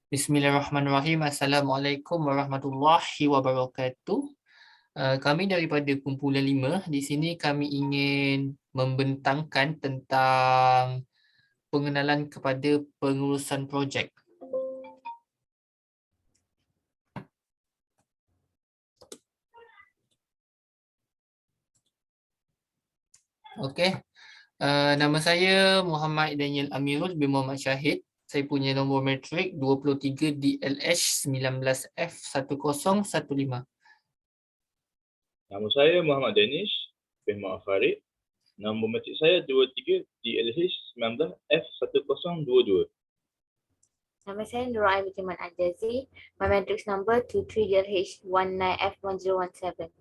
Bismillahirrahmanirrahim. Assalamualaikum warahmatullahi wabarakatuh. Kami daripada kumpulan 5. Di sini kami ingin membentangkan tentang pengenalan kepada pengurusan projek. Okey. Nama saya Muhammad Daniel Amirul bin Muhammad Syahid. Saya punya nombor matrik 23 DLH 19F1015. Nama saya Muhammad Danish bin Muhammad Farid. Nombor matrik saya 23 DLH 19F1022. Nama saya Nurul Ain binti Man Al-Jazi. My matrix number 23DLH19F1017.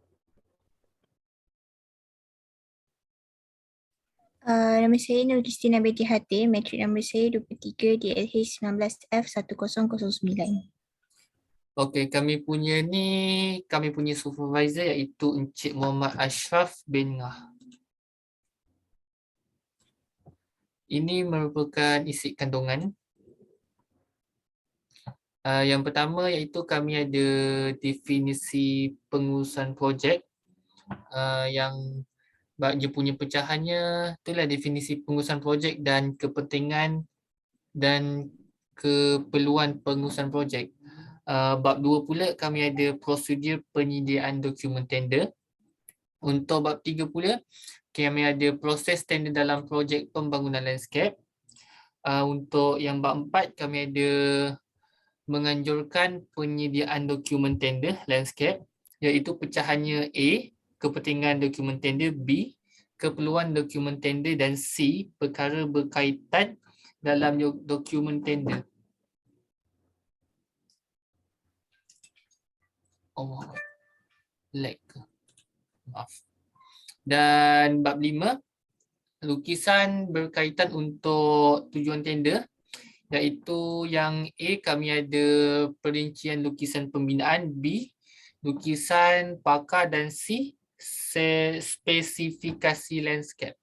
Nama saya Nur Christina Betty Hatim, matrik nombor saya 23 DLH 19F1009. Okey, kami punya supervisor iaitu Encik Muhammad Ashraf bin Ngah. Ini merupakan isi kandungan. Yang pertama iaitu kami ada definisi pengurusan projek yang dia punya pecahannya itulah definisi pengurusan projek dan kepentingan dan keperluan pengurusan projek. Bab 2 pula kami ada prosedur penyediaan dokumen tender. Untuk bab 3 pula kami ada proses tender dalam projek pembangunan landscape. Untuk yang bab 4 kami ada menganjurkan penyediaan dokumen tender landscape iaitu pecahannya A, kepentingan dokumen tender, B, keperluan dokumen tender dan C, perkara berkaitan dalam dokumen tender. Oh, lag ke? Maaf. Dan bab 5, lukisan berkaitan untuk tujuan tender iaitu yang A kami ada perincian lukisan pembinaan, B lukisan pakar dan C spesifikasi landscape.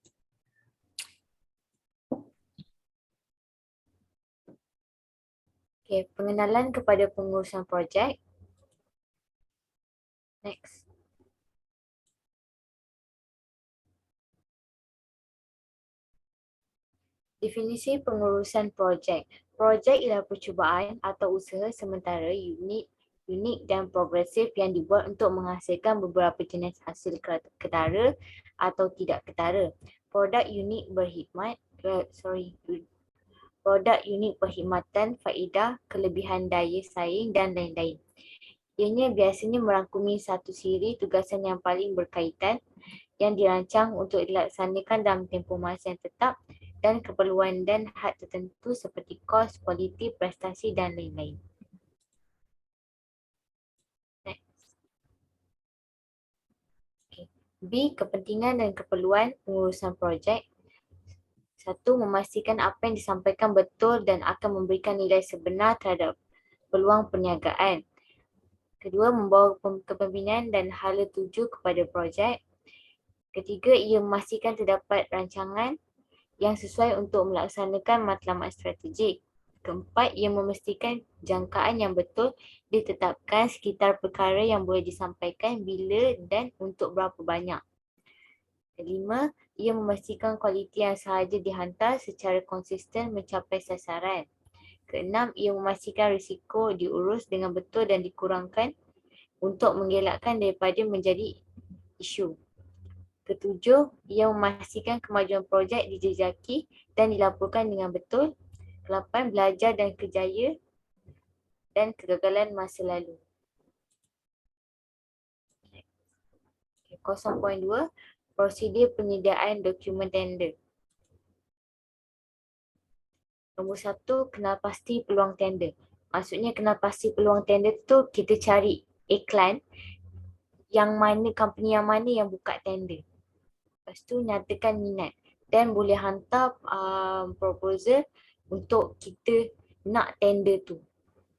Okay, pengenalan kepada pengurusan projek. Next. Definisi pengurusan projek. Projek ialah percubaan atau usaha sementara unik dan progresif yang dibuat untuk menghasilkan beberapa jenis hasil ketara atau tidak ketara. Produk unik perkhidmatan, faedah, kelebihan daya saing dan lain-lain. Ianya biasanya merangkumi satu siri tugasan yang paling berkaitan yang dirancang untuk dilaksanakan dalam tempoh masa yang tetap dan keperluan dan had tertentu seperti kos, kualiti, prestasi dan lain-lain. B. Kepentingan dan keperluan pengurusan projek. 1. Memastikan apa yang disampaikan betul dan akan memberikan nilai sebenar terhadap peluang perniagaan. Kedua, membawa kepimpinan dan hala tuju kepada projek. Ketiga, ia memastikan terdapat rancangan yang sesuai untuk melaksanakan matlamat strategik. Keempat, ia memastikan jangkaan yang betul ditetapkan sekitar perkara yang boleh disampaikan bila dan untuk berapa banyak. Kelima, ia memastikan kualiti yang sahaja dihantar secara konsisten mencapai sasaran. Keenam, ia memastikan risiko diurus dengan betul dan dikurangkan untuk mengelakkan daripada menjadi isu. Ketujuh, ia memastikan kemajuan projek dijejaki dan dilaporkan dengan betul. Kelapan, belajar dan kejayaan dan kegagalan masa lalu. 0.2, prosedur penyediaan dokumen tender. Nombor 1, kenal pasti peluang tender. Maksudnya kenal pasti peluang tender tu kita cari iklan yang mana, company yang mana yang buka tender. Lepas tu nyatakan minat dan boleh hantar proposal untuk kita nak tender tu.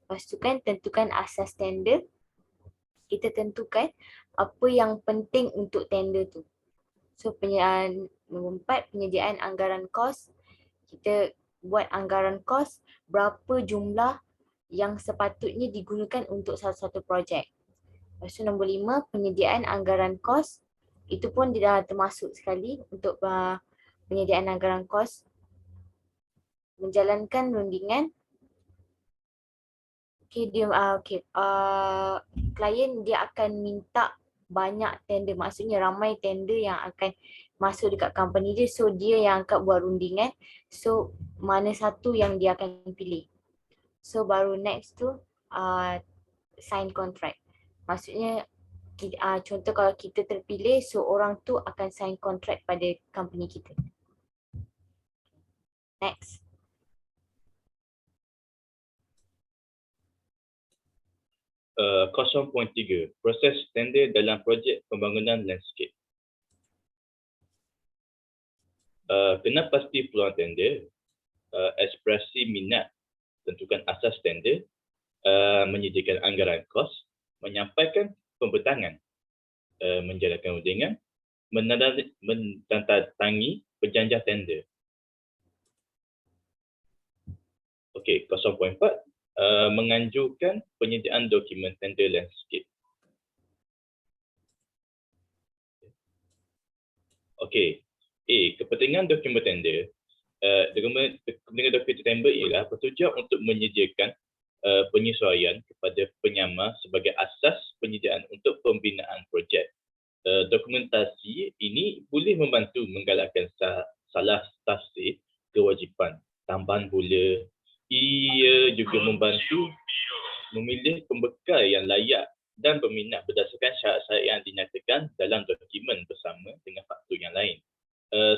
Lepas tu kan tentukan asas tender. Kita tentukan apa yang penting untuk tender tu. So nombor 4, penyediaan anggaran kos. Kita buat anggaran kos berapa jumlah yang sepatutnya digunakan untuk satu-satu projek. Lepas tu nombor 5, penyediaan anggaran kos. Itu pun dah termasuk sekali untuk penyediaan anggaran kos. Menjalankan rundingan. Klien dia akan minta banyak tender, maksudnya ramai tender yang akan masuk dekat company dia, so dia yang akan buat rundingan, so mana satu yang dia akan pilih. So baru next tu sign contract. Maksudnya contoh kalau kita terpilih, so orang tu akan sign contract pada company kita. Next. Uh, 0.3 proses tender dalam projek pembangunan landscape. Kena pasti peluang tender, ekspresi minat, tentukan asas tender, menyediakan anggaran kos, menyampaikan pembentangan, menjalankan rundingan, menandatangani perjanjian tender. Okey, 0.4 menganjurkan penyediaan dokumen tender landscape. Okey, kepentingan dokumen tender. Kepentingan dokumen tender ialah bertujuan untuk menyediakan penyesuaian kepada penyamar sebagai asas penyediaan untuk pembinaan projek. Dokumentasi ini boleh membantu menggalakkan salah tafsir kewajipan tambahan pula. Ia juga membantu memilih pembekal yang layak dan berminat berdasarkan syarat-syarat yang dinyatakan dalam dokumen bersama dengan faktor yang lain,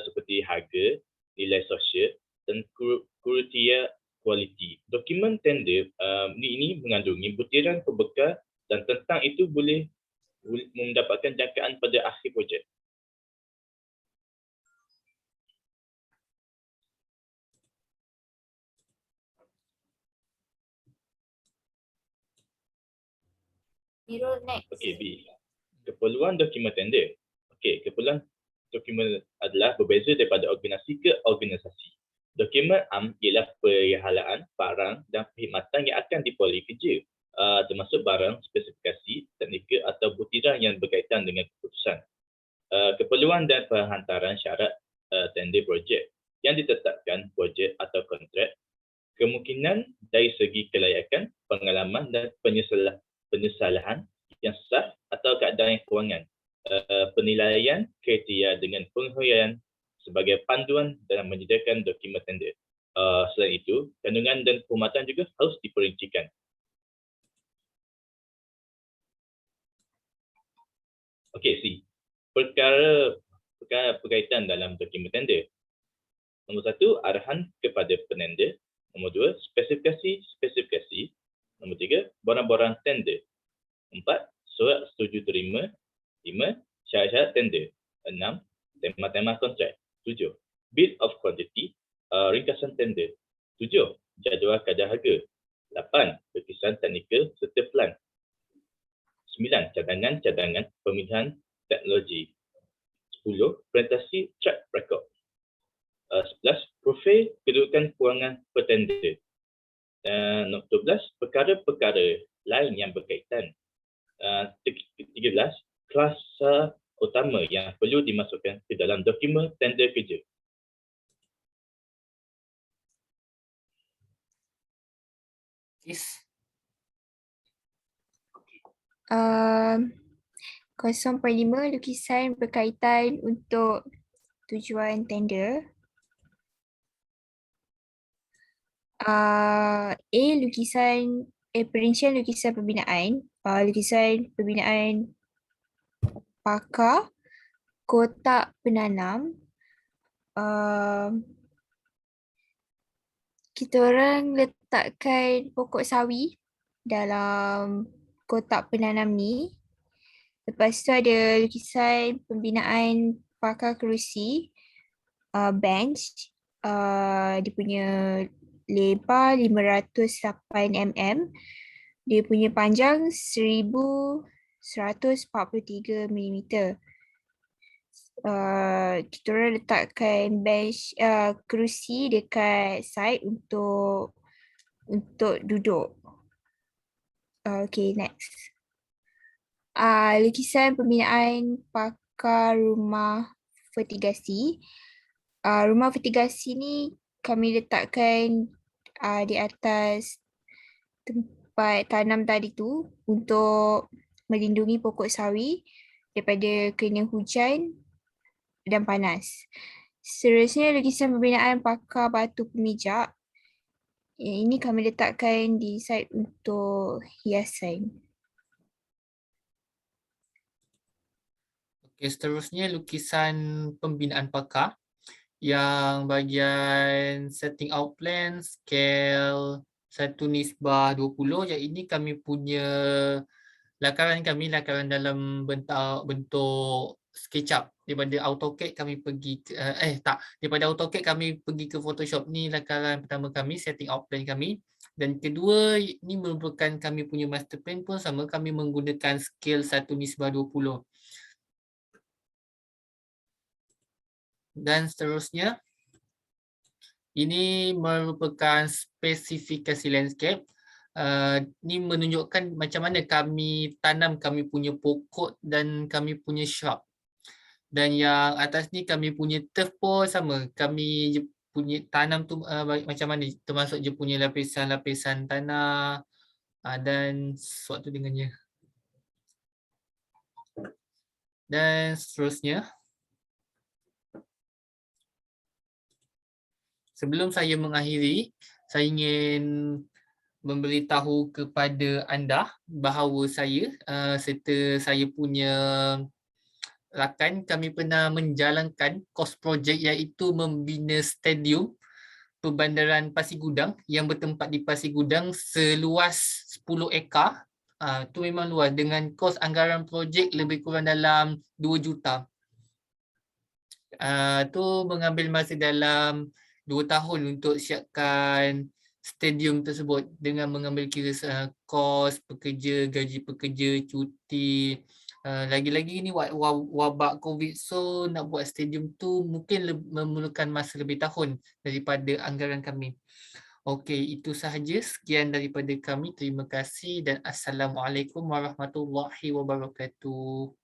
seperti harga, nilai sosial dan kriteria kualiti. Dokumen tender ini mengandungi butiran pembekal dan tentang itu boleh mendapatkan jangkaan pada akhir projek. Mirul next. Okey, B. Keperluan dokumen tender. Okey, keperluan dokumen adalah berbeza daripada organisasi ke organisasi. Dokumen am ialah perihalahan, barang dan perkhidmatan yang akan diperoleh kerja, termasuk barang, spesifikasi, teknikal atau butiran yang berkaitan dengan keputusan. Keperluan dan penghantaran syarat tender projek yang ditetapkan projek atau kontrak, kemungkinan dari segi kelayakan, pengalaman dan penyesalahan yang sah atau keadaan kewangan, penilaian kriteria dengan penghuraian sebagai panduan dalam menyediakan dokumen tender. Selain itu, kandungan dan perkhidmatan juga harus diperincikan. Okey, C. Perkara berkaitan dalam dokumen tender. Nombor 1, arahan kepada penender. Nombor 2, spesifikasi. Nombor 3, barang-barang tender. 4, surat setuju terima. 5, syarat-syarat tender. 6, tema-tema kontrak. 7, bill of quantity, ringkasan tender. 7, jadual kadar harga. 8, lukisan teknikal serta plan. 9, cadangan pemilihan teknologi. 10, presentasi track record. 11, profil kedudukan kewangan petender. 12, perkara-perkara lain yang berkaitan. 13, klasa utama yang perlu dimasukkan ke dalam dokumen tender kerja. Is 0.5 lukisan berkaitan untuk tujuan tender. Lukisan perincian lukisan pembinaan, lukisan pembinaan pakar, kotak penanam. Kita orang letakkan pokok sawi dalam kotak penanam ni. Lepas tu ada lukisan pembinaan pakar kerusi, bench, dia punya lebar 508 mm, dia punya panjang 1143 mm. Kita orang letakkan bench, kerusi dekat side untuk duduk. Okay, next. Lukisan pembinaan pakar rumah vertigasi. Rumah vertigasi ni kami letakkan di atas tempat tanam tadi tu untuk melindungi pokok sawi daripada kena hujan dan panas. Seterusnya, lukisan pembinaan pakar batu pemijak. Ini kami letakkan di side untuk hiasan. Okay, seterusnya lukisan pembinaan pakar yang bahagian setting out plan, scale 1:20. Yang ini kami punya lakaran dalam bentuk SketchUp. Daripada AutoCAD kami pergi daripada AutoCAD kami pergi ke Photoshop. Ni lakaran pertama kami, setting out plan kami. Dan kedua, ini merupakan kami punya master plan pun sama, kami menggunakan scale 1:20. Dan seterusnya, ini merupakan spesifikasi landscape. Ini menunjukkan macam mana kami tanam kami punya pokok dan kami punya shrub. Dan yang atas ni kami punya turf pun sama. Kami punya tanam tu macam mana, termasuk je punya lapisan-lapisan tanah dan sesuatu dengannya. Dan seterusnya, sebelum saya mengakhiri, saya ingin memberitahu kepada anda bahawa saya serta saya punya rakan, kami pernah menjalankan kos projek iaitu membina stadium Perbandaran Pasir Gudang yang bertempat di Pasir Gudang seluas 10 ekar. Itu memang luas, dengan kos anggaran projek lebih kurang dalam 2 juta. Tu mengambil masa dalam 2 tahun untuk siapkan stadium tersebut dengan mengambil kira kos pekerja, gaji pekerja, cuti. Lagi-lagi ni wabak COVID, so nak buat stadium tu mungkin memerlukan masa lebih tahun daripada anggaran kami. Okey, itu sahaja. Sekian daripada kami. Terima kasih dan Assalamualaikum warahmatullahi wabarakatuh.